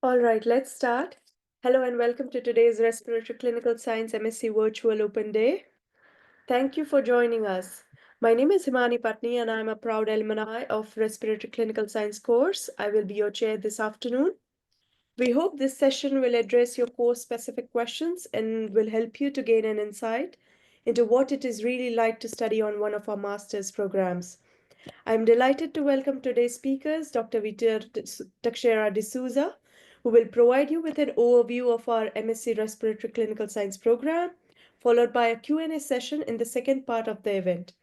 All right, let's start. Hello and welcome to today's Respiratory Clinical Science MSc Virtual Open Day. Thank you for joining us. My name is Himani Patni and I'm a proud alumni of Respiratory Clinical Science course. I will be your chair this afternoon. We hope this session will address your course-specific questions and will help you to gain an insight into what it is really like to study on one of our master's programs. I'm delighted to welcome today's speakers, Dr. Vitor Teixeira de Souza, who will provide you with an overview of our MSc Respiratory Clinical Science program, followed by a Q&A session in the second part of the event.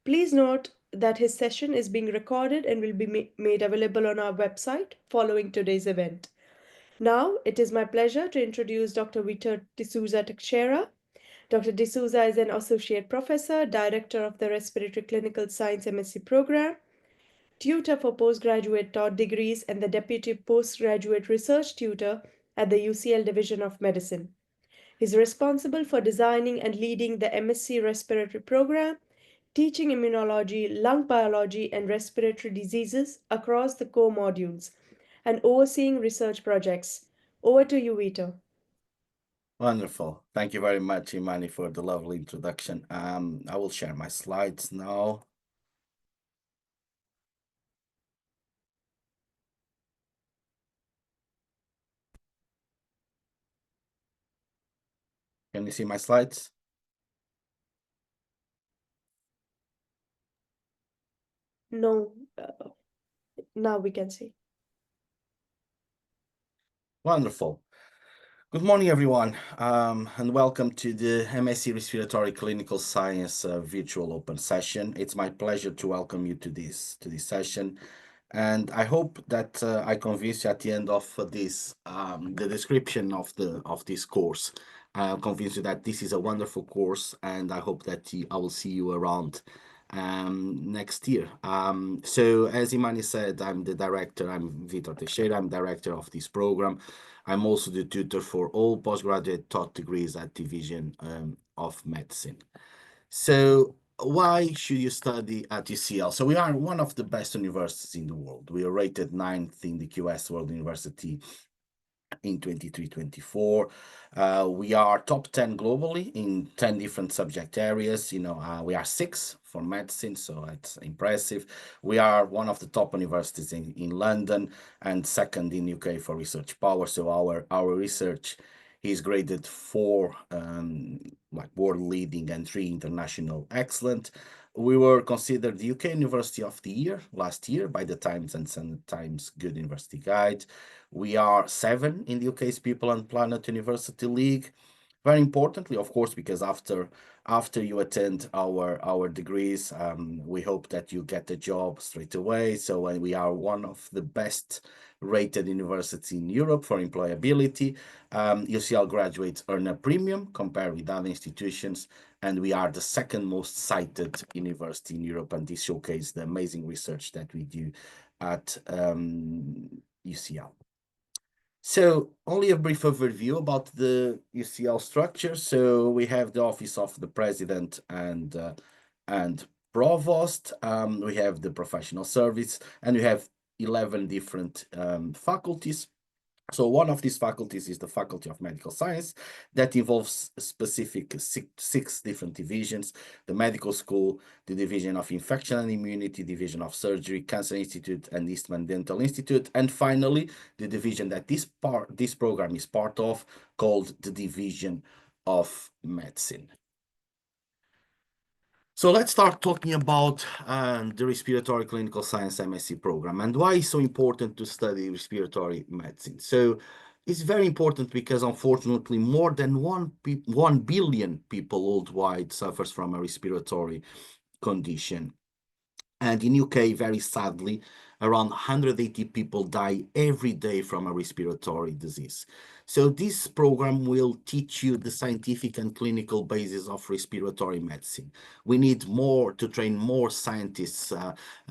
Please note that his session is being recorded and will be made available on our website following today's event. Now, it is my pleasure to introduce Dr. Vitor de Souza Teixeira. Dr. De Souza is an associate professor, director of the Respiratory Clinical Science MSc program, tutor for postgraduate taught degrees, and the deputy postgraduate research tutor at the UCL Division of Medicine. He's responsible for designing and leading the MSc Respiratory program, teaching immunology, lung biology, and respiratory diseases across the core modules, and overseeing research projects. Over to you, Vito. Wonderful. Thank you very much, Imani, for the lovely introduction. I will share my slides now. Can you see my slides? No, now we can see. Wonderful. Good morning, everyone, and welcome to the MSc Respiratory Clinical Science virtual open session. It's my pleasure to welcome you to this session, and I hope that I convince you at the end of this the description of this course. I'll convince you that this is a wonderful course, and I hope that I will see you around next year. So as Imani said, I'm Vitor Teixeira. I'm director of this program. I'm also the tutor for all postgraduate taught degrees at Division of Medicine. So why should you study at UCL? So we are one of the best universities in the world. We are rated 9th in the QS World University in 23-24. We are top 10 globally in 10 different subject areas. We are 6th for medicine, so it's impressive. We are one of the top universities in London and 2nd in UK for research power. So our research is graded 4 like world leading and 3 international excellent. We were considered the UK University of the Year last year by the Times and Sun Times Good University Guide. We are 7 in the UK's People and Planet University League. Very importantly, of course, because after you attend our degrees, we hope that you get a job straight away. So we are one of the best rated universities in Europe for employability. UCL graduates earn a premium compared with other institutions, and we are the 2nd most cited university in Europe. And this showcases the amazing research that we do at UCL. So only a brief overview about the UCL structure. So we have the office of the president and provost. We have the professional service, and we have 11 different faculties. So one of these faculties is the Faculty of Medical Science that involves specific six different divisions: the medical school, the Division of Infection and Immunity, Division of Surgery, Cancer Institute, and Eastman Dental Institute, and finally the division that this program is part of, called the Division of Medicine. So let's start talking about the Respiratory Clinical Science MSc program and why it's so important to study respiratory medicine. So it's very important because, unfortunately, more than 1 billion people worldwide suffers from a respiratory condition. And in UK, very sadly, around 180 people die every day from a respiratory disease. So this program will teach you the scientific and clinical basis of respiratory medicine. We need more to train more scientists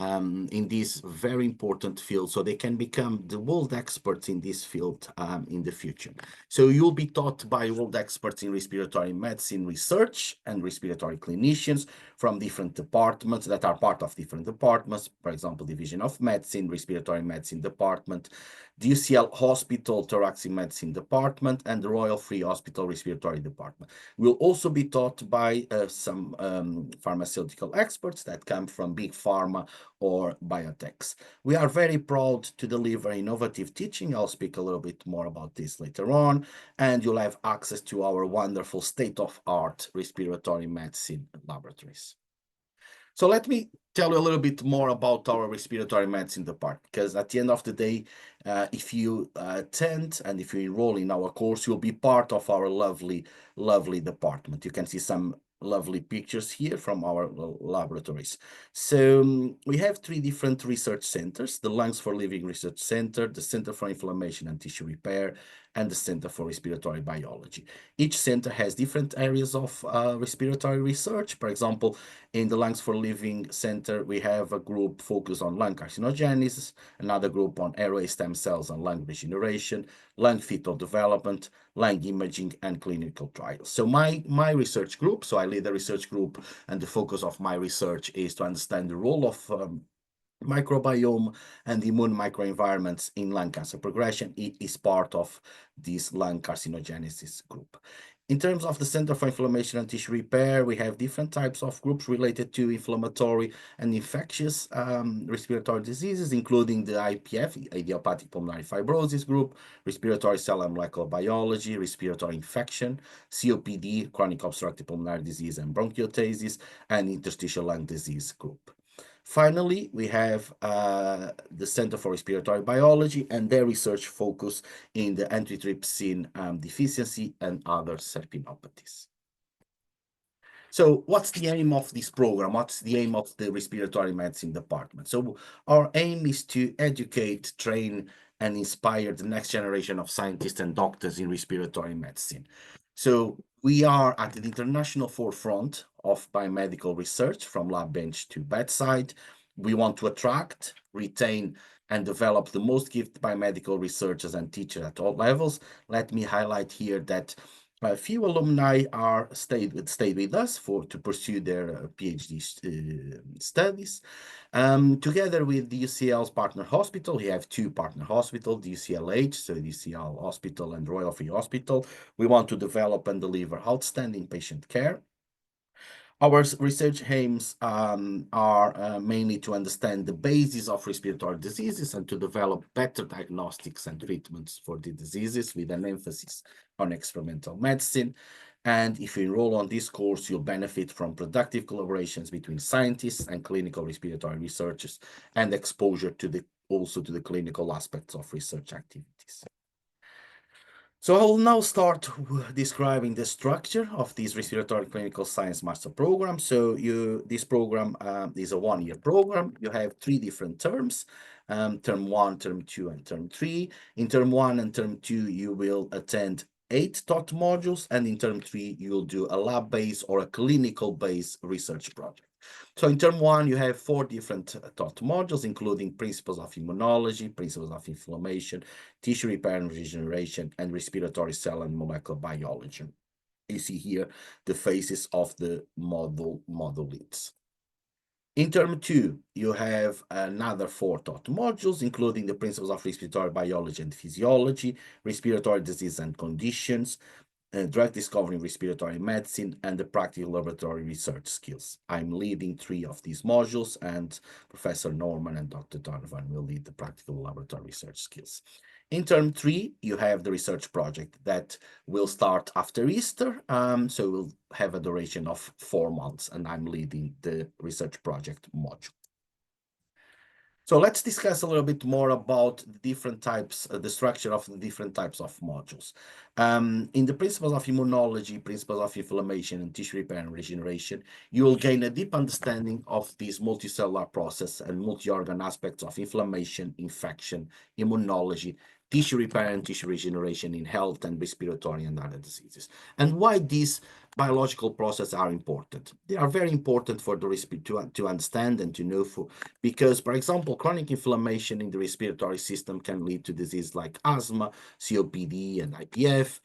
in this very important field so they can become the world experts in this field in the future. So you'll be taught by world experts in respiratory medicine research and respiratory clinicians from different departments that are part of different departments, for example, Division of Medicine, Respiratory Medicine Department, the UCL Hospital Thoracic Medicine Department, and the Royal Free Hospital Respiratory Department. We'll also be taught by some pharmaceutical experts that come from big pharma or biotechs. We are very proud to deliver innovative teaching. I'll speak a little bit more about this later on, and you'll have access to our wonderful state-of-art respiratory medicine laboratories. So let me tell you a little bit more about our respiratory medicine department, because at the end of the day, if you attend and if you enroll in our course, you'll be part of our lovely, lovely department. You can see some lovely pictures here from our laboratories. So we have three different research centers: the Lungs for Living Research Center, the Center for Inflammation and Tissue Repair, and the Center for Respiratory Biology. Each center has different areas of respiratory research. For example, in the Lungs for Living Center, we have a group focused on lung carcinogenesis, another group on airway stem cells and lung regeneration, lung fetal development, lung imaging, and clinical trials. So my research group, so I lead a research group, and the focus of my research is to understand the role of microbiome and immune microenvironments in lung cancer progression. It is part of this lung carcinogenesis group. In terms of the Center for Inflammation and Tissue Repair, we have different types of groups related to inflammatory and infectious respiratory diseases, including the IPF, idiopathic pulmonary fibrosis group, respiratory cell and molecular biology, respiratory infection, COPD, chronic obstructive pulmonary disease and bronchiectasis, and interstitial lung disease group. Finally, we have the Center for Respiratory Biology and their research focus in the antitrypsin deficiency and other serpinopathies. So what's the aim of this program? What's the aim of the respiratory medicine department? So our aim is to educate, train, and inspire the next generation of scientists and doctors in respiratory medicine. So we are at the international forefront of biomedical research from lab bench to bedside. We want to attract, retain, and develop the most gifted biomedical researchers and teachers at all levels. Let me highlight here that a few alumni are stayed with us to pursue their PhD studies. Together with the UCL's partner hospital, we have two partner hospitals, the UCLH, so the UCL Hospital and Royal Free Hospital. We want to develop and deliver outstanding patient care. Our research aims are mainly to understand the basis of respiratory diseases and to develop better diagnostics and treatments for the diseases with an emphasis on experimental medicine. And if you enroll on this course, you'll benefit from productive collaborations between scientists and clinical respiratory researchers and exposure also to the clinical aspects of research activities. So I will now start describing the structure of this Respiratory Clinical Science Master Program. So this program is a one-year program. You have three different terms, term 1, term 2, and term 3. In term 1 and term 2, you will attend 8 taught modules, and in term 3, you will do a lab-based or a clinical-based research project. So in term 1, you have 4 different taught modules, including principles of immunology, principles of inflammation, tissue repair and regeneration, and respiratory cell and molecular biology. You see here the faces of the model leads. In term 2, you have another 4 taught modules, including the principles of respiratory biology and physiology, respiratory disease and conditions, drug discovery in respiratory medicine, and the practical laboratory research skills. I'm leading 3 of these modules, and Professor Norman and Dr. Donovan will lead the practical laboratory research skills. In term 3, you have the research project that will start after Easter, so we'll have a duration of 4 months, and I'm leading the research project module. So let's discuss a little bit more about the different types, the structure of the different types of modules. In the principles of immunology, principles of inflammation, and tissue repair and regeneration, you will gain a deep understanding of this multicellular process and multi-organ aspects of inflammation, infection, immunology, tissue repair and tissue regeneration in health and respiratory and other diseases. And why these biological processes are important? They are very important for the to understand and to know because, for example, chronic inflammation in the respiratory system can lead to diseases like asthma, COPD, and IPF.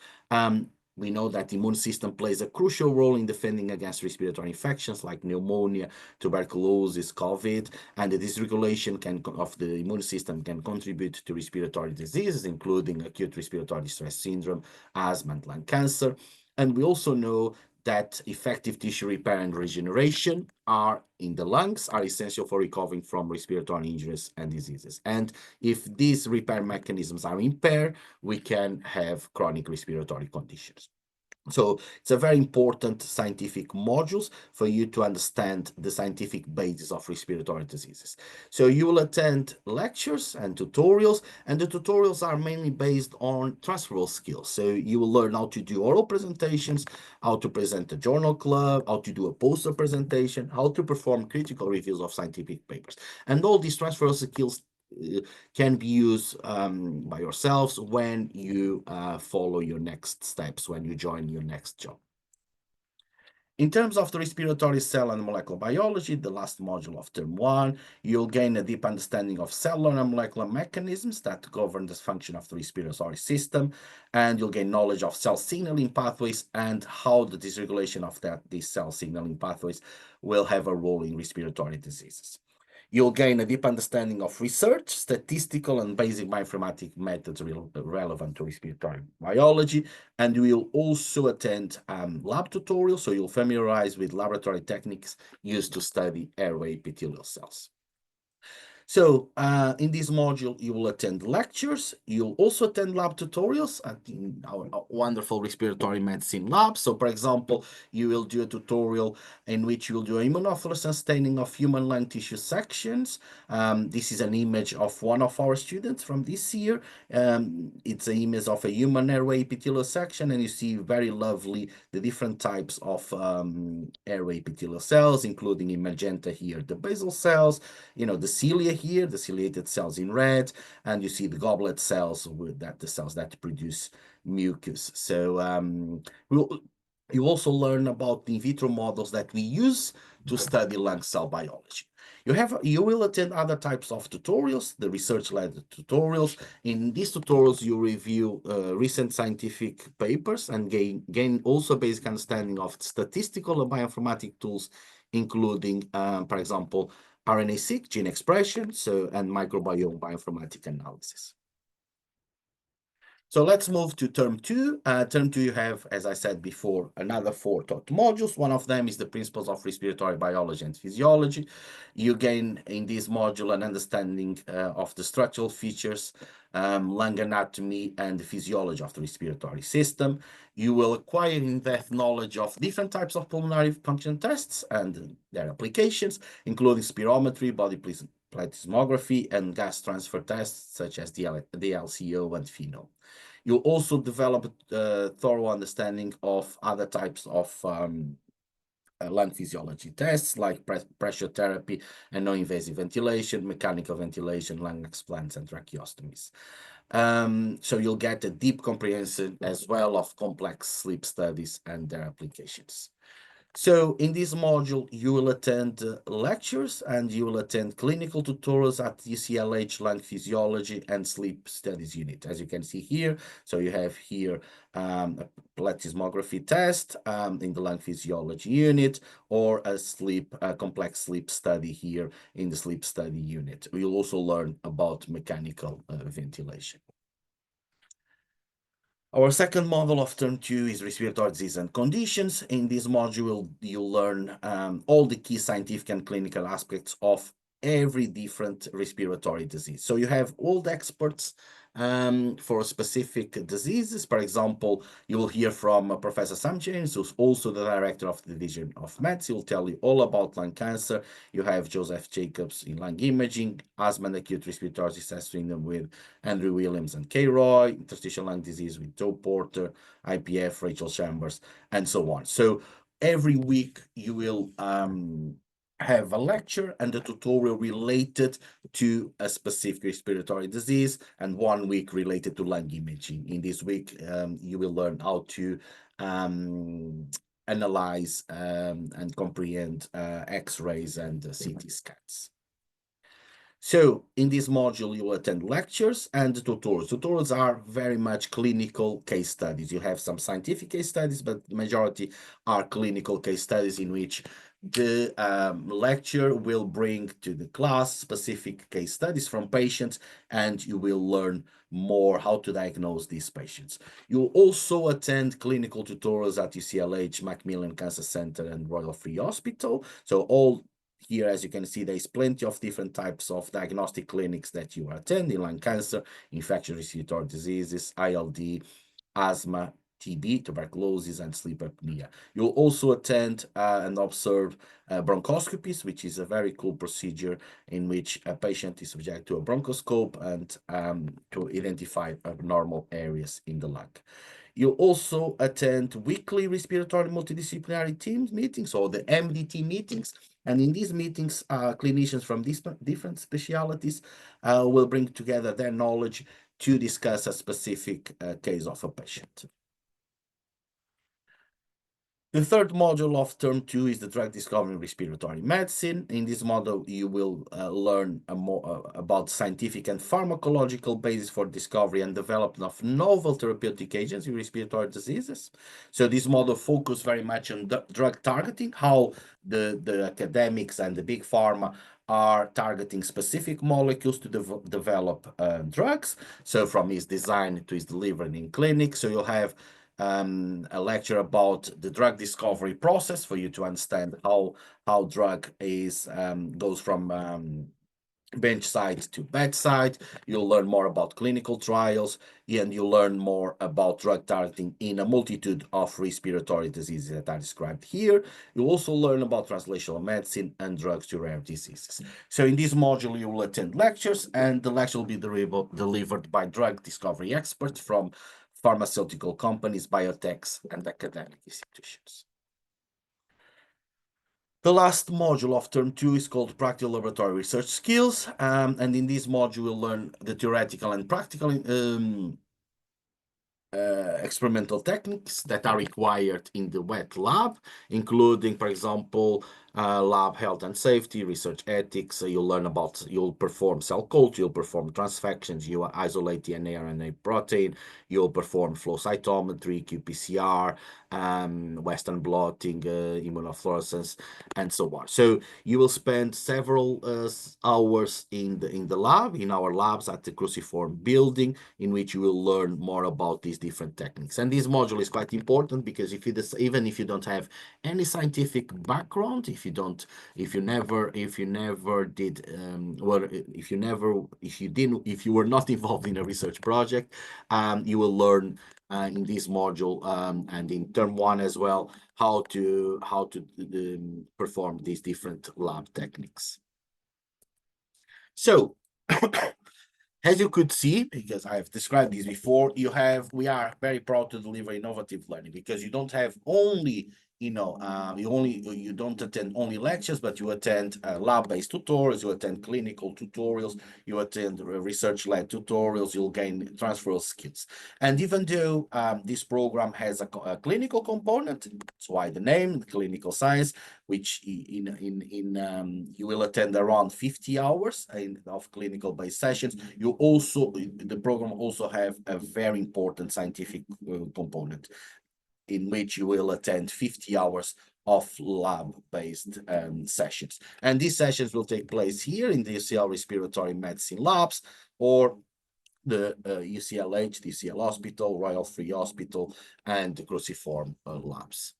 We know that the immune system plays a crucial role in defending against respiratory infections like pneumonia, tuberculosis, COVID, and the dysregulation of the immune system can contribute to respiratory diseases, including acute respiratory distress syndrome, asthma, and lung cancer. And we also know that effective tissue repair and regeneration are in the lungs are essential for recovering from respiratory injuries and diseases. And if these repair mechanisms are impaired, we can have chronic respiratory conditions. So it's a very important scientific modules for you to understand the scientific basis of respiratory diseases. So you will attend lectures and tutorials, and the tutorials are mainly based on transferable skills. So you will learn how to do oral presentations, how to present a journal club, how to do a poster presentation, how to perform critical reviews of scientific papers. And all these transferable skills can be used by yourselves when you follow your next steps, when you join your next job. In terms of the respiratory cell and molecular biology, the last module of term one, you'll gain a deep understanding of cellular and molecular mechanisms that govern the function of the respiratory system, and you'll gain knowledge of cell signaling pathways and how the dysregulation of these cell signaling pathways will have a role in respiratory diseases. You'll gain a deep understanding of research, statistical, and basic bioinformatic methods relevant to respiratory biology. And you will also attend lab tutorials, so you'll familiarize with laboratory techniques used to study airway epithelial cells. So in this module, you will attend lectures. You'll also attend lab tutorials at our wonderful respiratory medicine lab. So for example, you will do a tutorial in which you will do immunofluorescence staining of human lung tissue sections. This is an image of one of our students from this year. It's an image of a human airway epithelial section, and you see very lovely the different types of airway epithelial cells, including in magenta here, the basal cells, the cilia here, the ciliated cells in red, and you see the goblet cells the cells that produce mucus. So you also learn about the in vitro models that we use to study lung cell biology. You will attend other types of tutorials, the research-led tutorials. In these tutorials, you review recent scientific papers and gain also basic understanding of statistical and bioinformatic tools, including, for example, RNA-seq, gene expression, and microbiome bioinformatic analysis. So let's move to term two. Term two, you have, as I said before, another 4 taught modules. One of them is the principles of respiratory biology and physiology. You gain in this module an understanding of the structural features, lung anatomy, and the physiology of the respiratory system. You will acquire in-depth knowledge of different types of pulmonary function tests and their applications, including spirometry, body plethysmography, and gas transfer tests such as the LCO and FeNO. You'll also develop a thorough understanding of other types of lung physiology tests like pressure therapy and non-invasive ventilation, mechanical ventilation, lung explants, and tracheostomies. So you'll get a deep comprehension as well of complex sleep studies and their applications. So in this module, you will attend lectures and you will attend clinical tutorials at UCLH Lung Physiology and Sleep Studies Unit, as you can see here. So you have here a plethysmography test in the lung physiology unit, or a complex sleep study here in the sleep study unit. You'll also learn about mechanical ventilation. Our second module of term two is respiratory disease and conditions. In this module, you'll learn all the key scientific and clinical aspects of every different respiratory disease. So you have all the experts for specific diseases. For example, you will hear from Professor Sam James, who's also the director of the Division of Meds. He will tell you all about lung cancer. You have Joseph Jacobs in lung imaging, asthma and acute respiratory distress syndrome with Andrew Williams and Kay Roy, interstitial lung disease with Joe Porter, IPF, Rachel Chambers, and so on. So every week you will have a lecture and a tutorial related to a specific respiratory disease, and 1 week related to lung imaging. In this week, you will learn how to analyze and comprehend X-rays and CT scans. So in this module, you will attend lectures and tutorials. Tutorials are very much clinical case studies. You have some scientific case studies, but the majority are clinical case studies in which the lecture will bring to the class specific case studies from patients, and you will learn more how to diagnose these patients. You'll also attend clinical tutorials at UCLH, Macmillan Cancer Center, and Royal Free Hospital. So all here, as you can see, there's plenty of different types of diagnostic clinics that you attend in lung cancer, infectious respiratory diseases, ILD, asthma, TB, tuberculosis, and sleep apnea. You'll also attend and observe bronchoscopies, which is a very cool procedure in which a patient is subject to a bronchoscope and to identify abnormal areas in the lung. You also attend weekly respiratory multidisciplinary teams meetings, or the MDT meetings. And in these meetings, clinicians from these different specialties will bring together their knowledge to discuss a specific case of a patient. The third module of term 2 is the drug discovery in respiratory medicine. In this module, you will learn more about scientific and pharmacological basis for discovery and development of novel therapeutic agents in respiratory diseases. So this module focuses very much on drug targeting, how the academics and the big pharma are targeting specific molecules to develop drugs. So from its design to its delivery in clinic. So you'll have a lecture about the drug discovery process for you to understand how drug is goes from bench side to bedside. You'll learn more about clinical trials, and you'll learn more about drug targeting in a multitude of respiratory diseases that are described here. You'll also learn about translational medicine and drugs to rare diseases. So in this module, you will attend lectures, and the lecture will be delivered by drug discovery experts from pharmaceutical companies, biotechs, and academic institutions. The last module of term 2 is called Practical Laboratory Research Skills, and in this module we'll learn the theoretical and practical experimental techniques that are required in the wet lab, including, for example, lab health and safety, research ethics. You'll perform cell culture, you'll perform transfections, you isolate DNA, RNA, protein, you'll perform flow cytometry, qPCR, Western blotting, immunofluorescence, and so on. So you will spend several hours in the lab, in our labs at the Cruciform building, in which you will learn more about these different techniques. And this module is quite important because even if you don't have any scientific background, if you were not involved in a research project, you will learn in this module and in term 1 as well how to perform these different lab techniques. So as you could see, because I have described this before, we are very proud to deliver innovative learning, because you don't have only, you don't attend only lectures, but you attend lab-based tutorials, you attend clinical tutorials, you attend research-led tutorials, you'll gain transferable skills. And even though this program has a clinical component, that's why the name, clinical science, which you will attend around 50 hours of clinical-based sessions. The program also have a very important scientific component, in which you will attend 50 hours of lab-based sessions. And these sessions will take place here in the UCL Respiratory Medicine Labs, or the UCLH, the UCL Hospital, Royal Free Hospital, and the Cruciform Labs.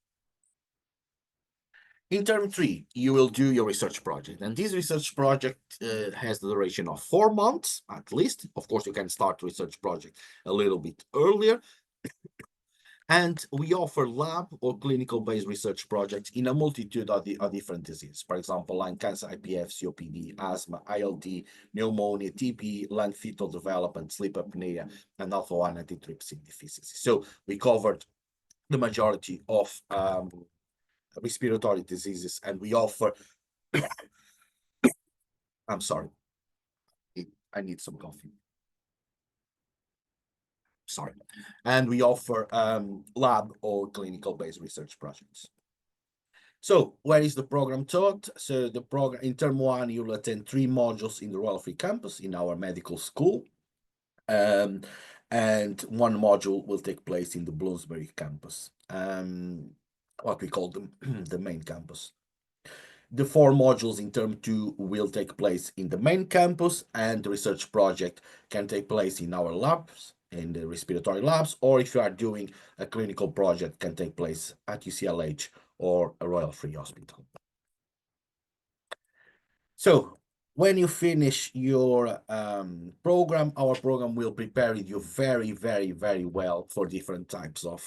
In term 3, you will do your research project, and this research project has the duration of 4 months at least. Of course, you can start research project a little bit earlier. And we offer lab or clinical-based research projects in a multitude of different diseases. For example, lung cancer, IPF, COPD, asthma, ILD, pneumonia, TB, lung fetal development, sleep apnea, and alpha-1 antitrypsin deficiency. So we covered the majority of respiratory diseases, and we offer I'm sorry. I need some coffee. Sorry. And we offer lab or clinical-based research projects. So where is the program taught? So the program in term one, you'll attend 3 modules in the Royal Free Campus in our medical school. And one module will take place in the Bloomsbury campus, what we call the main campus. The 4 modules in term two will take place in the main campus, and the research project can take place in our labs, in the respiratory labs, or if you are doing a clinical project, can take place at UCLH or a Royal Free Hospital. So when you finish your program, our program will prepare you very, very, very well for different types of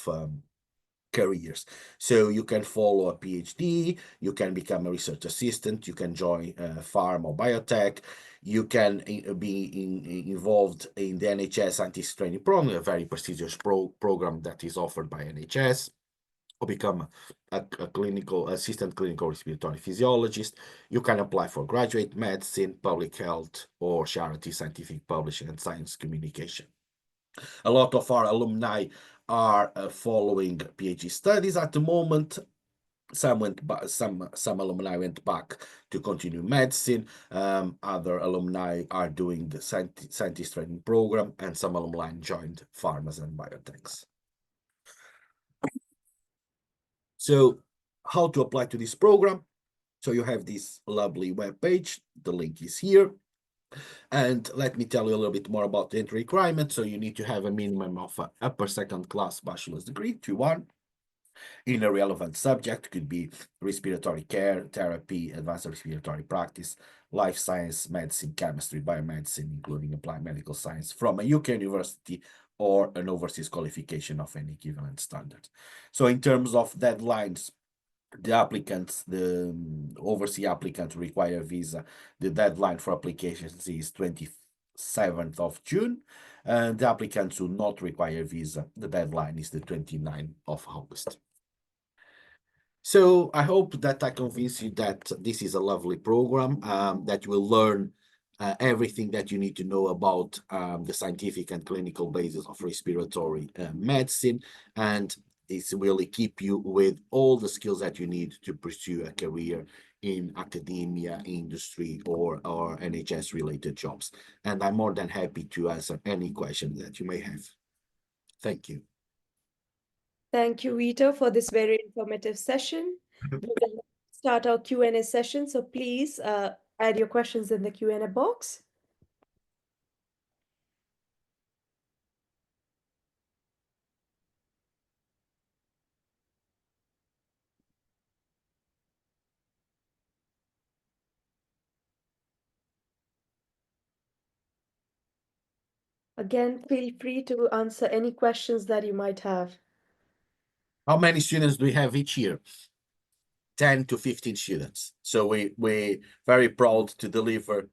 careers. So you can follow a PhD, you can become a research assistant, you can join pharma or biotech, you can be involved in the NHS scientist training program, a very prestigious program that is offered by NHS, or become a clinical assistant clinical respiratory physiologist. You can apply for graduate medicine, public health, or charity scientific publishing and science communication. A lot of our alumni are following PhD studies at the moment. Some went back, some alumni went back to continue medicine. Other alumni are doing the scientist training program, and some alumni joined pharmas and biotechs. So how to apply to this program? So you have this lovely web page. The link is here. And let me tell you a little bit more about the entry requirement. So you need to have a minimum of an upper second class bachelor's degree, 2-1, in a relevant subject. Could be respiratory care, therapy, advanced respiratory practice, life science, medicine, chemistry, biomedicine, including applied medical science from a UK university or an overseas qualification of any equivalent standard. So in terms of deadlines, the applicants, the overseas applicants require visa. The deadline for applications is 27th of June. And the applicants who not require visa, the deadline is the 29th of August. So I hope that I convince you that this is a lovely program, that you will learn everything that you need to know about the scientific and clinical basis of respiratory medicine, and it's really keep you with all the skills that you need to pursue a career in academia, industry, or NHS related jobs. And I'm more than happy to answer any questions that you may have. Thank you. Thank you, Vito, for this very informative session. We will start our Q&A session, so please add your questions in the Q&A box. Again, feel free to answer any questions that you might have. How many students do we have each year? 10 to 15 students. So we're very proud to deliver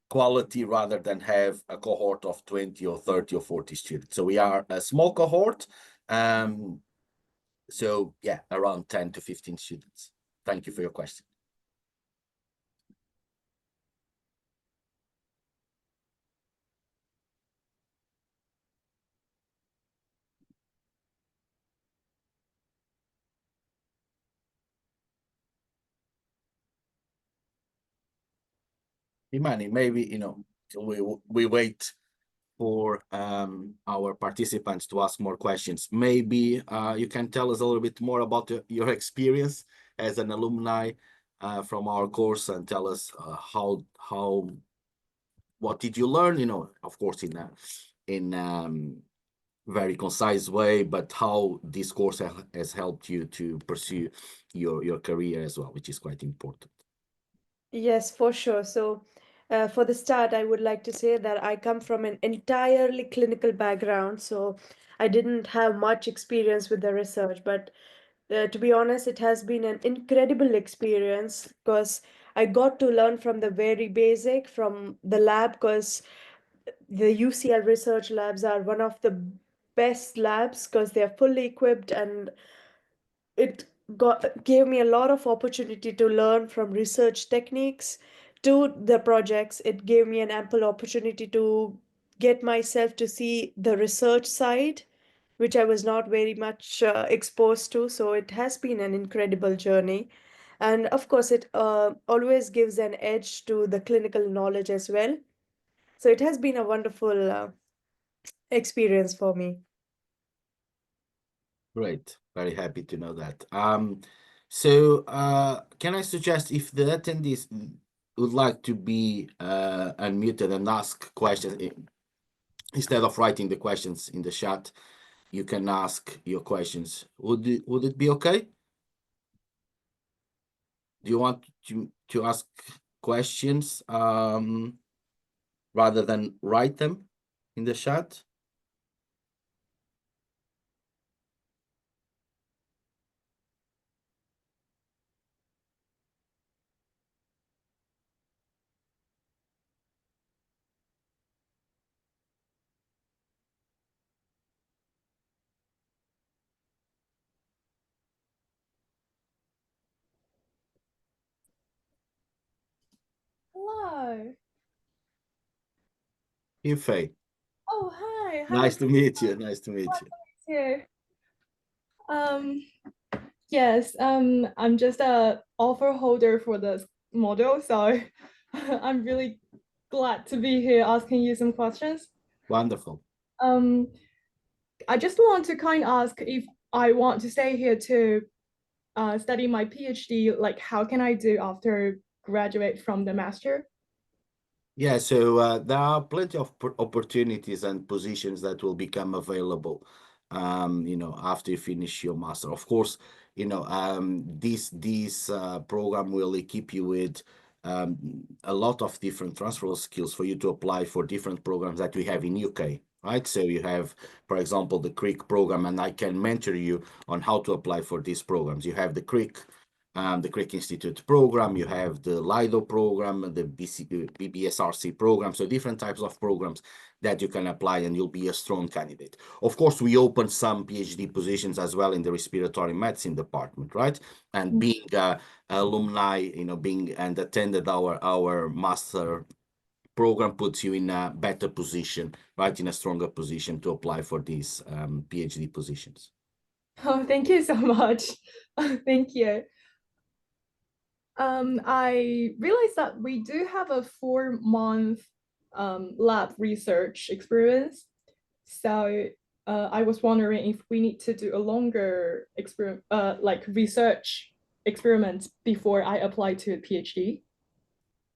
quality rather than have a cohort of 20 or 30 or 40 students. So we are a small cohort. So yeah, around 10 to 15 students. Thank you for your question. Imani, maybe, we wait for our participants to ask more questions. Maybe you can tell us a little bit more about your experience as an alumni from our course, and tell us what did you learn? Of course, in very concise way, but how this course has helped you to pursue your career as well, which is quite important. Yes, for sure. So, for the start, I would like to say that I come from an entirely clinical background, so I didn't have much experience with the research. But to be honest, it has been an incredible experience because I got to learn from the very basic from the lab because the UCL research labs are one of the best labs because they are fully equipped and it gave me a lot of opportunity to learn from research techniques to the projects. It gave me an ample opportunity to get myself to see the research side, which I was not very much exposed to. So it has been an incredible journey. And of course, it always gives an edge to the clinical knowledge as well. So it has been a wonderful experience for me. Great. Very happy to know that. So can I suggest if the attendees would like to be unmuted and ask questions instead of writing the questions in the chat, you can ask your questions. Would it be okay? Do you want to ask questions rather than write them in the chat? Hello. Yufei, Oh, hi. nice to meet you. Nice to meet you. You. Um, yes, I'm just a offer holder for this model, so I'm really glad to be here asking you some questions. Wonderful. Um, I just want to kind of ask if I want to stay here to study my PhD, like how can I do after graduate from the master? Yeah, so there are plenty of opportunities and positions that will become available, after you finish your master. Of course, this program will equip you with a lot of different transferable skills for you to apply for different programs that we have in UK, right? So you have, for example, the CRIC program, and I can mentor you on how to apply for these programs. You have the Crick Institute program, you have the LIDO program, the BBSRC program, so different types of programs that you can apply and you'll be a strong candidate. Of course, we open some PhD positions as well in the respiratory medicine department, right? And being alumni, being and attended our master program puts you in a better position, right? In a stronger position to apply for these PhD positions. Oh, thank you so much. Thank you. I realized that we do have a 4-month lab research experience. So I was wondering if we need to do a longer experiment, like research experiment before I apply to a PhD.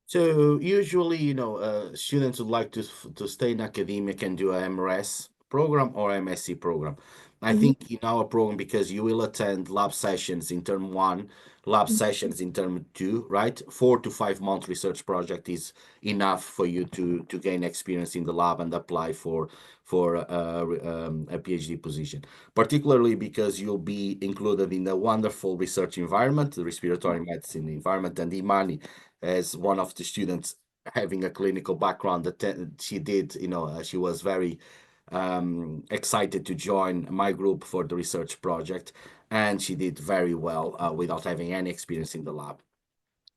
So usually, students would like to stay in academia can do a MRS program or MSc program. I Mhm. think in our program, because you will attend lab sessions in term one, lab sessions in term two, right? 4 to 5 month research project is enough for you to gain experience in the lab and apply for a PhD position. Particularly because you'll be included in a wonderful research environment, the respiratory medicine environment, and Imani as one of the students having a clinical background that she did, she was very excited to join my group for the research project, and she did very well without having any experience in the lab.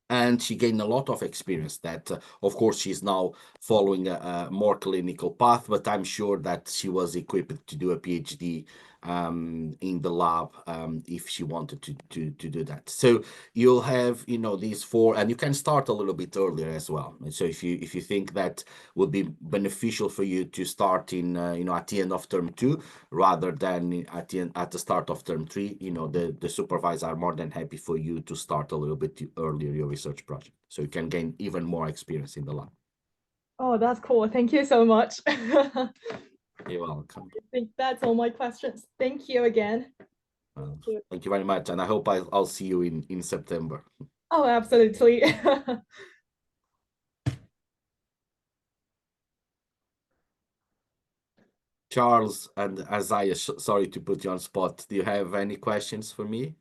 And she gained a lot of experience that, of course, she's now following a more clinical path, but I'm sure that she was equipped to do a PhD in the lab if she wanted to do that. So you'll have, these four, and you can start a little bit earlier as well. And so if you think that would be beneficial for you to start in, at the end of term two rather than at the start of term three, the supervisors are more than happy for you to start a little bit earlier your research project, so you can gain even more experience in the lab. Oh, that's cool. Thank you so much. I You're welcome. think that's all my questions. Thank you again. Thank you very much, and I hope I'll see you in September. Oh, absolutely. Charles and Isaiah, sorry to put you on spot. Do you have any questions for me?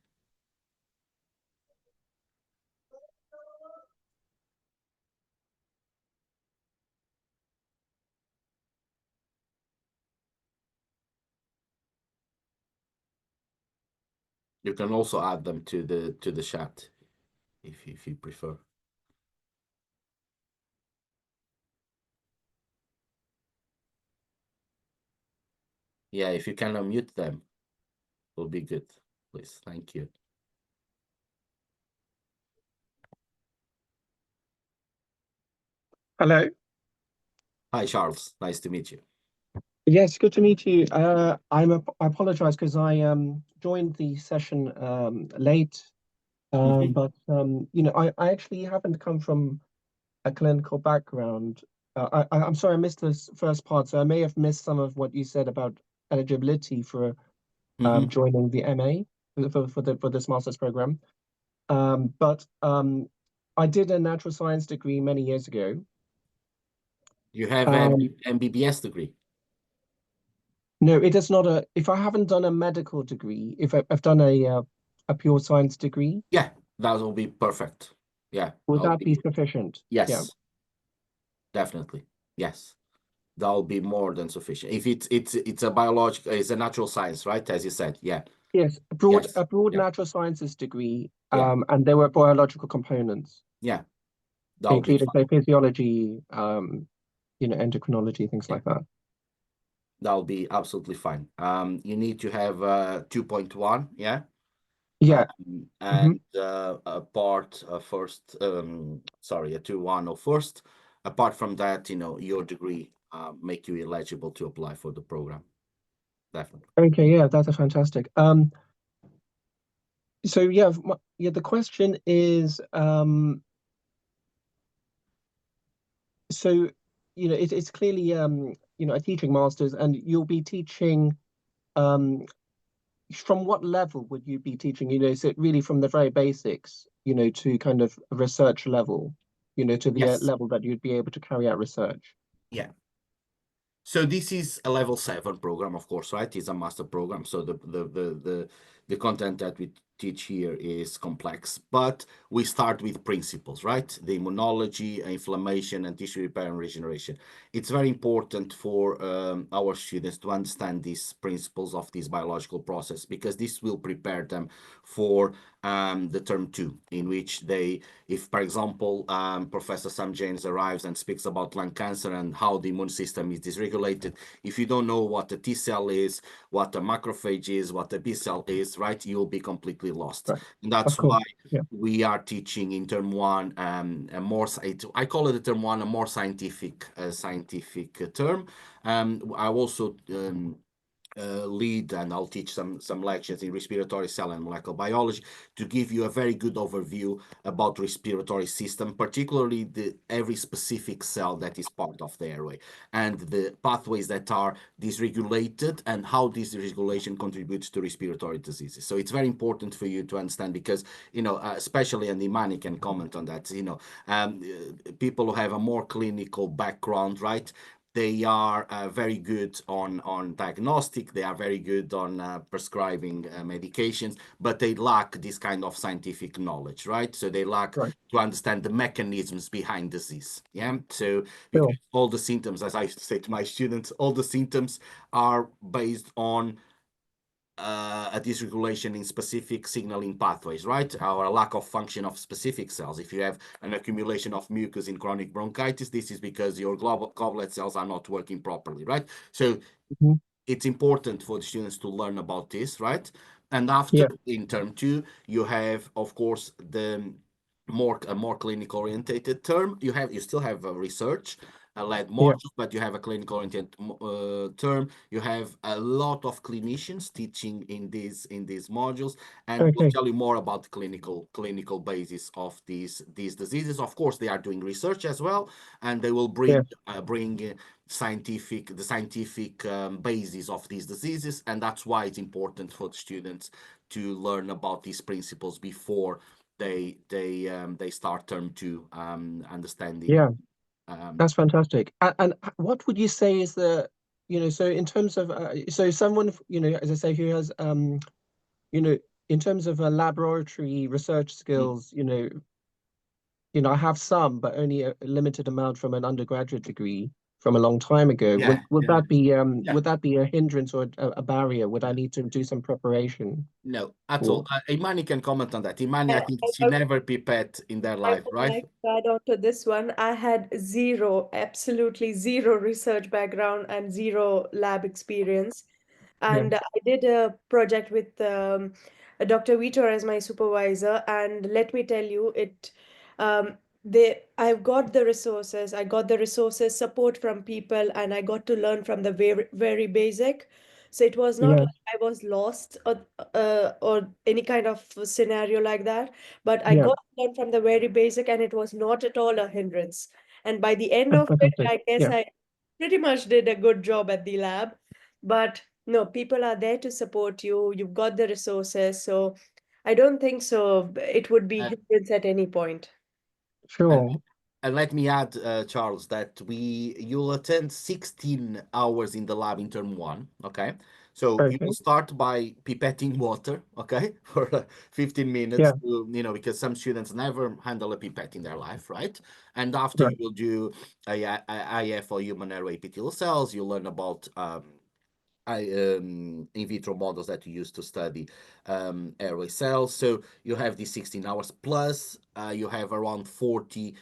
You can also add them to the chat if you prefer. Yeah, if you can unmute them, will be good, please. Thank you. Hello. Hi, Charles. Nice to meet you. Yes, good to meet you. I apologize because I joined the session late, but you know, I actually haven't come from a clinical background. I'm sorry, I missed this first part, so I may have missed some of what you said about eligibility for joining the MA for this master's program. But I did a natural science degree many years ago. You have an MBBS degree? No, it is not a. If I haven't done a medical degree, if I've done a pure science degree, Yeah, that will be perfect. Yeah, would that be sufficient? yes, Yeah. definitely. Yes, that will be more than sufficient. If it's a biological, it's a natural science, right? As you said, yeah. Yes, Yes. a broad Yeah. natural sciences degree, Yeah. and there were biological components, Yeah, that'll be including fine. say physiology, you know, endocrinology, things like that. That'll be absolutely fine. You need to have 2.1, yeah. Yeah. And a part first, sorry, a 2.1 or first. Apart from that, you know, your degree make you eligible to apply for the program. Definitely. Okay. Yeah, that's a fantastic. So yeah, the question is, so you know, it's clearly you know, a teaching master's, and you'll be teaching from what level would you be teaching? You know, is it really from the very basics, you know, to kind of a research level, you know, to the Yes. level that you'd be able to carry out research? Yeah. So this is a level 7 program, of course, right? It's a master program. So the content that we teach here is complex, but we start with principles, right? The immunology, inflammation, and tissue repair and regeneration. It's very important for our students to understand these principles of this biological process, because this will prepare them for the term 2, in which they, if, for example, Professor Sam James arrives and speaks about lung cancer and how the immune system is dysregulated, if you don't know what a T cell is, what a macrophage is, what a B cell is, right, you'll be completely lost. Right. And that's Of course. why Yeah. we are teaching in term 1 a more, I call it the term 1 a more scientific term. I also lead, and I'll teach some lectures in respiratory cell and molecular biology to give you a very good overview about respiratory system, particularly every specific cell that is part of the airway and the pathways that are dysregulated and how this dysregulation contributes to respiratory diseases. So it's very important for you to understand, because, you know, especially, and Imani can comment on that, you know, people who have a more clinical background, right? They are very good on diagnostic. They are very good on prescribing medications, but they lack this kind of scientific knowledge, right? So they lack to understand the mechanisms behind disease. Yeah. So because all the symptoms, as I say to my students, all the symptoms are based on a dysregulation in specific signaling pathways, right? Or a lack of function of specific cells. If you have an accumulation of mucus in chronic bronchitis, this is because your goblet cells are not working properly, right? So it's important for the students to learn about this, right? And after, in term 2, you have, of course, the a more clinical orientated term. You still have research led modules, but you have a clinical oriented term. You have a lot of clinicians teaching in these modules, and we'll tell you more about the clinical basis of these diseases. Of course, they are doing research as well, and they will bring the scientific basis of these diseases, and that's why it's important for the students to learn about these principles before they start term 2, understanding. That's fantastic. And what would you say is the, you know, so in terms of so someone, you know, as I say, who has you know, in terms of laboratory research skills, you know, I have some, but only a limited amount from an undergraduate degree. from a long time ago. Yeah, Would yeah. that be Yeah. would that be a hindrance or a barrier? Would I need to do some preparation? No, at all. Imani can comment on that. Imani, I think she I never pipette in their I life, would right? like to add on to this one. I had zero, absolutely zero research background and zero lab experience. Yeah, And I did a project with Dr. Vitor as my supervisor. And let me tell you, I've got the resources. I got the resources, support from people, and I got to learn from the very, very basic. So it was not yeah, like I was lost or any kind of scenario like that, but I yeah. got to learn from the very basic, and it was not at all a hindrance. And by the end That's of it, fantastic. I guess Yeah, I pretty much did a good job at the lab. But no, people are there to support you. You've got the resources. So I don't think so. It would be Uh, hindrance at any point. and, sure. and let me add, Charles, that you'll attend 16 hours in the lab in term one. Okay. So you Okay. will start by pipetting water, okay, for 15 minutes, Yeah, because some students never handle a pipette in their life, right? And after you right. will do IF or human airway epithelial cells, you learn about in vitro models that you use to study airway cells. So you have these 16 hours plus you have around 40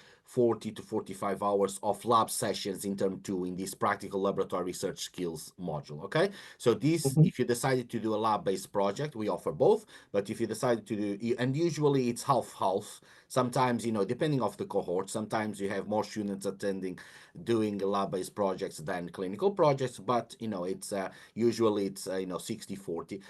to 45 hours of lab sessions in term two in this practical laboratory research skills module. Okay. So this, Hmm. if you decided to do a lab-based project, we offer both. But if you decided to do, and usually it's half-half, sometimes, depending of the cohort, sometimes you have more students attending doing lab-based projects than clinical projects, but it's usually it's 60-40.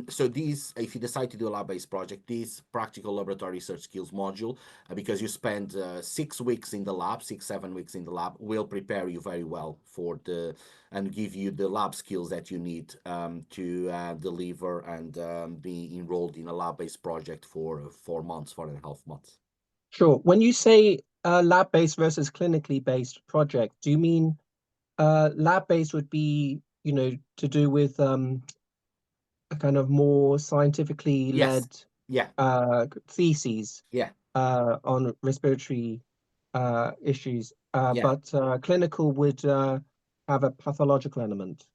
So these, if you decide to do a lab-based project, this practical laboratory research skills module, because you spend 6 weeks in the lab, 6-7 weeks in the lab, will prepare you very well for and give you the lab skills that you need to deliver and be enrolled in a lab-based project for 4 months, 4.5 months. Sure. When you say lab-based versus clinically based project, do you mean lab-based would be, to do with a kind of more scientifically Yes. led Yeah. theses Yeah. on respiratory issues, Yeah. but clinical would have a pathological element.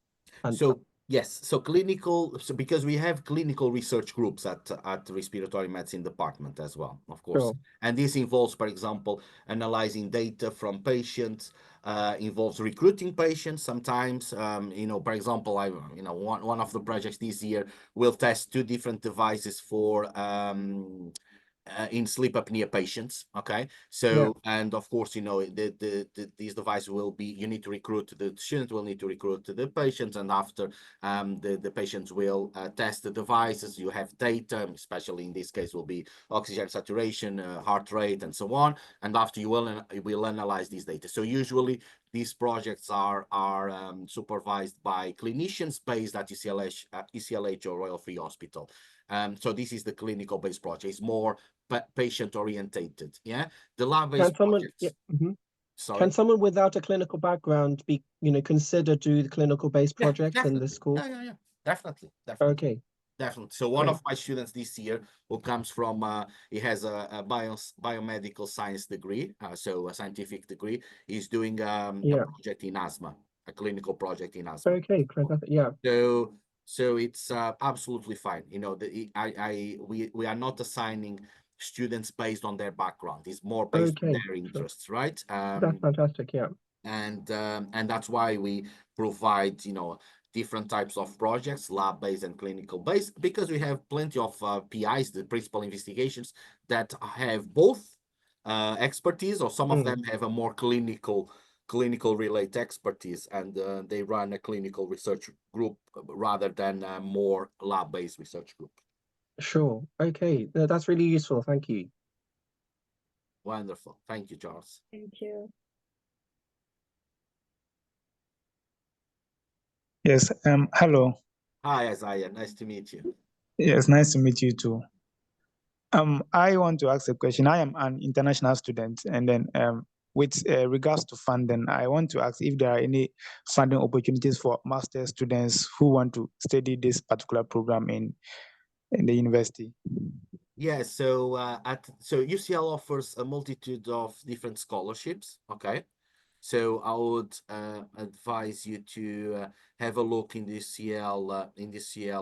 And So yes, so clinical, so because we have clinical research groups at the respiratory medicine department as well, of course, sure, and this involves, for example, analyzing data from patients, involves recruiting patients. Sometimes, for example, one of the projects this year will test 2 different devices for in sleep apnea patients. Okay, yeah, so and of course, these devices will be, you need to recruit, the student will need to recruit the patients, and after the patients will test the devices. You have data, especially in this case will be oxygen saturation, heart rate, and so on. And after you will analyze these data. So usually these projects are supervised by clinicians based at ECLH or Royal Free Hospital. So this is the clinical based project. It's more patient orientated. Yeah, the lab can based someone, yeah, projects. can Sorry. someone without a clinical background be, consider do the clinical based Yeah, projects in this definitely. school? Yeah. Definitely, definitely. Okay, Definitely. So one great. of my students this year who comes from, he has a biomedical science degree, so a scientific degree, is doing a Yeah. project in asthma, a clinical project in asthma. Okay, fantastic. Yeah. So it's absolutely fine. We are not assigning students based on their background. It's more based on Okay, their sure. interests, right? That's fantastic. Yeah. And that's why we provide different types of projects, lab based and clinical based, because we have plenty of PIs, the principal investigations, that have both expertise, or some of Mm, them have a more clinical related expertise, and they run a clinical research group rather than a more lab based research group. sure. Okay. No, that's really useful. Thank you. Wonderful. Thank you, Charles. Thank you. Yes, hello. Hi, Isaiah. Nice to meet you. Yes, nice to meet you too. I want to ask a question. I am an international student, and then with regards to funding, I want to ask if there are any funding opportunities for master students who want to study this particular program in the university. Yeah, so UCL offers a multitude of different scholarships. Okay, So I would advise you to have a look in the CL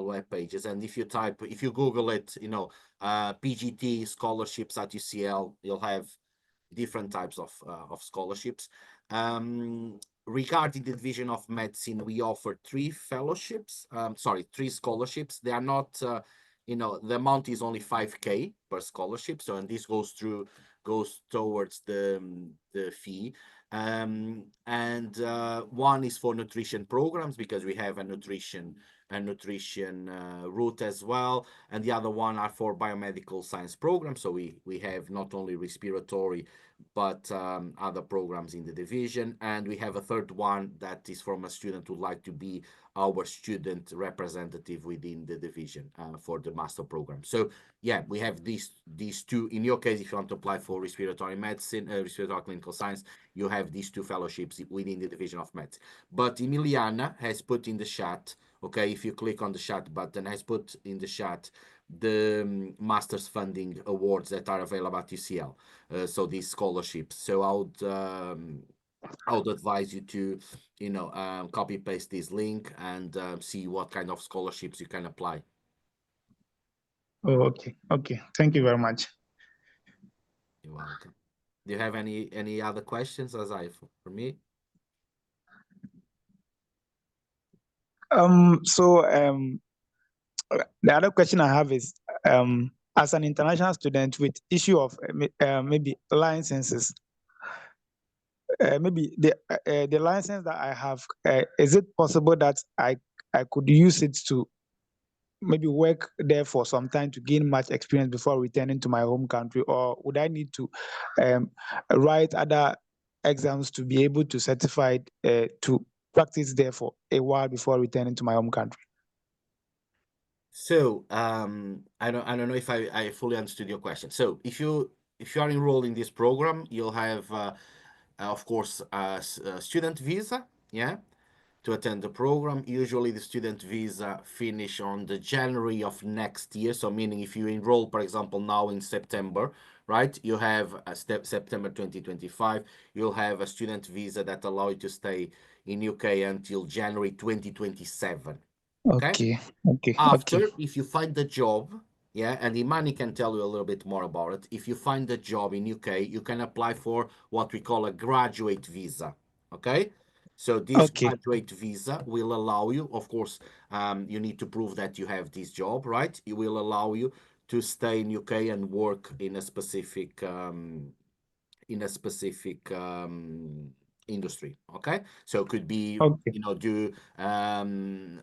web pages. And if you Google it, PGT scholarships at UCL, you'll have different types of scholarships. Regarding the Division of Medicine, we offer three scholarships. They are not, the amount is only 5K per scholarship. So, and this goes towards the fee. And one is for nutrition programs, because we have a nutrition route as well, and the other one are for biomedical science programs. So we have not only respiratory but other programs in the division, and we have a third one that is from a student who would like to be our student representative within the division for the master program. So yeah, we have these two. In your case, if you want to apply for respiratory medicine, respiratory clinical science, you have these two fellowships within the division of medicine. But Emiliana has put in the chat, okay, if you click on the chat button, has put in the chat the master's funding awards that are available at UCL. So these scholarships. So I would advise you to, copy paste this link and see what kind of scholarships you can apply. Oh, okay. Okay. Thank you very much. You're welcome. Do you have any other questions, for me? The other question I have is, as an international student with issue of maybe licenses, maybe the license that I have, is it possible that I could use it to maybe work there for some time to gain much experience before returning to my home country, or would I need to write other exams to be able to certify to practice there for a while before returning to my home country? So I don't know if I fully understood your question. So if you are enrolled in this program, you'll have of course a student visa, yeah, to attend the program. Usually the student visa finish on the January of next year. So meaning if you enroll, for example, now in September, right, you have a September 2025, you'll have a student visa that allow you to stay in UK until January 2027. Okay. After, if you find the job, yeah, and Imani can tell you a little bit more about it. If you find the job in UK, you can apply for what we call a graduate visa. Okay. So this graduate visa will allow you, of course, you need to prove that you have this job, right? It will allow you to stay in UK and work in a specific industry. Okay, so it could be do a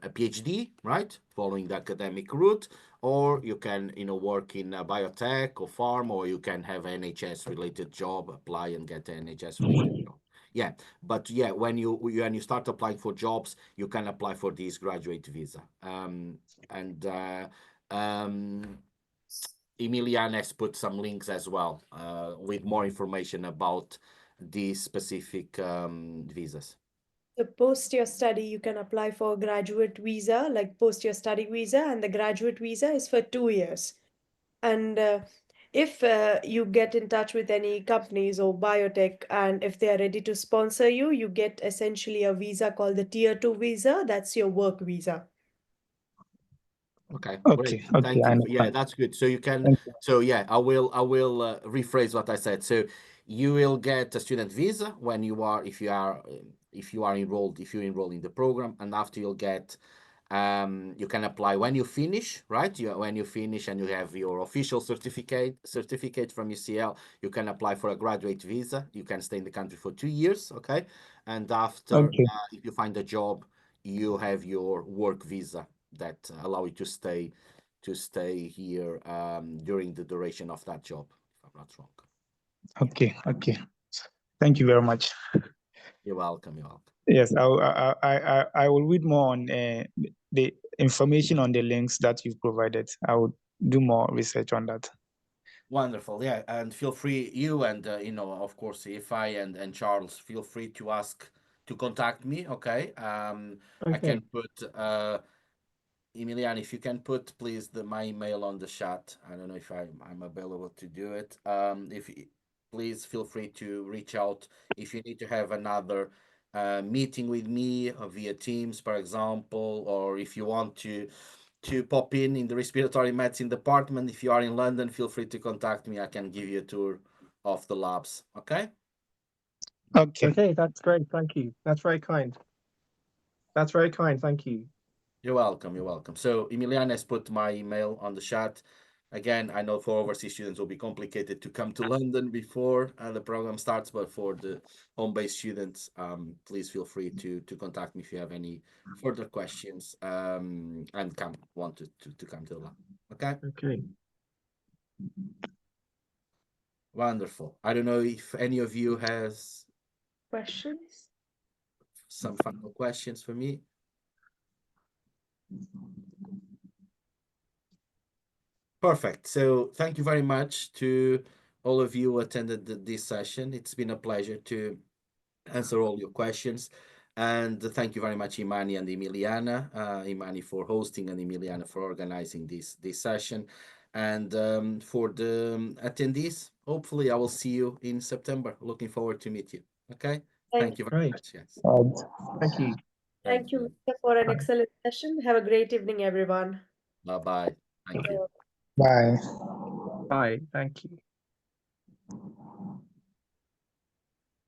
PhD, right, following the academic route, or you can work in a biotech or farm, or you can have NHS related job, apply and get an NHS related job. Yeah, but yeah, when you start applying for jobs, you can apply for this graduate visa. And Emilian has put some links as well with more information about these specific visas. So post your study, you can apply for a graduate visa, like post your study visa, and the graduate visa is for 2 years. And if you get in touch with any companies or biotech, and if they are ready to sponsor you, you get essentially a visa called the Tier 2 visa. That's your work visa. Okay, great. Thank you. Yeah, that's good. So you can, yeah, I will rephrase what I said. So you will get a student visa when you are, if you enrolled in the program, and after you'll get, you can apply when you finish, right? When you finish and you have your official certificate from UCL, you can apply for a graduate visa. You can stay in the country for 2 years, okay? And after, if you find a job, you have your work visa that allow you to stay here during the duration of that job, if I'm not wrong. Okay. Thank you very much. You're welcome. Yes, I will read more on the information on the links that you've provided. I will do more research on that. Wonderful. Yeah, and feel free, you and of course, if and Charles, feel free to contact me. Okay. I can put Emilian, if you can put please my email on the chat. I don't know if I'm available to do it. please feel free to reach out if you need to have another meeting with me via Teams, for example, or if you want to pop in the respiratory medicine department. If you are in London, feel free to contact me. I can give you a tour of the labs. Okay? Okay. Okay, that's great. Thank you. That's very kind. That's very kind. Thank you. You're welcome. You're welcome. So Emiliana has put my email on the chat. Again, I know for overseas students it will be complicated to come to London before the program starts, but for the home-based students, please feel free to contact me if you have any further questions and want to come to the lab. Okay? Okay. Wonderful. I don't know if any of you has Questions? some final questions for me. Perfect. So thank you very much to all of you who attended this session. It's been a pleasure to answer all your questions. And thank you very much, Imani and Emiliana. Imani for hosting and Emiliana for organizing this session. And for the attendees, hopefully I will see you in September. Looking forward to meet you. Okay. Thank you very Great. much. Yes. Thank you. Thank you, Mr. for an excellent session. Have a great evening, everyone. Bye-bye. Thank you. Bye. Bye. Thank you.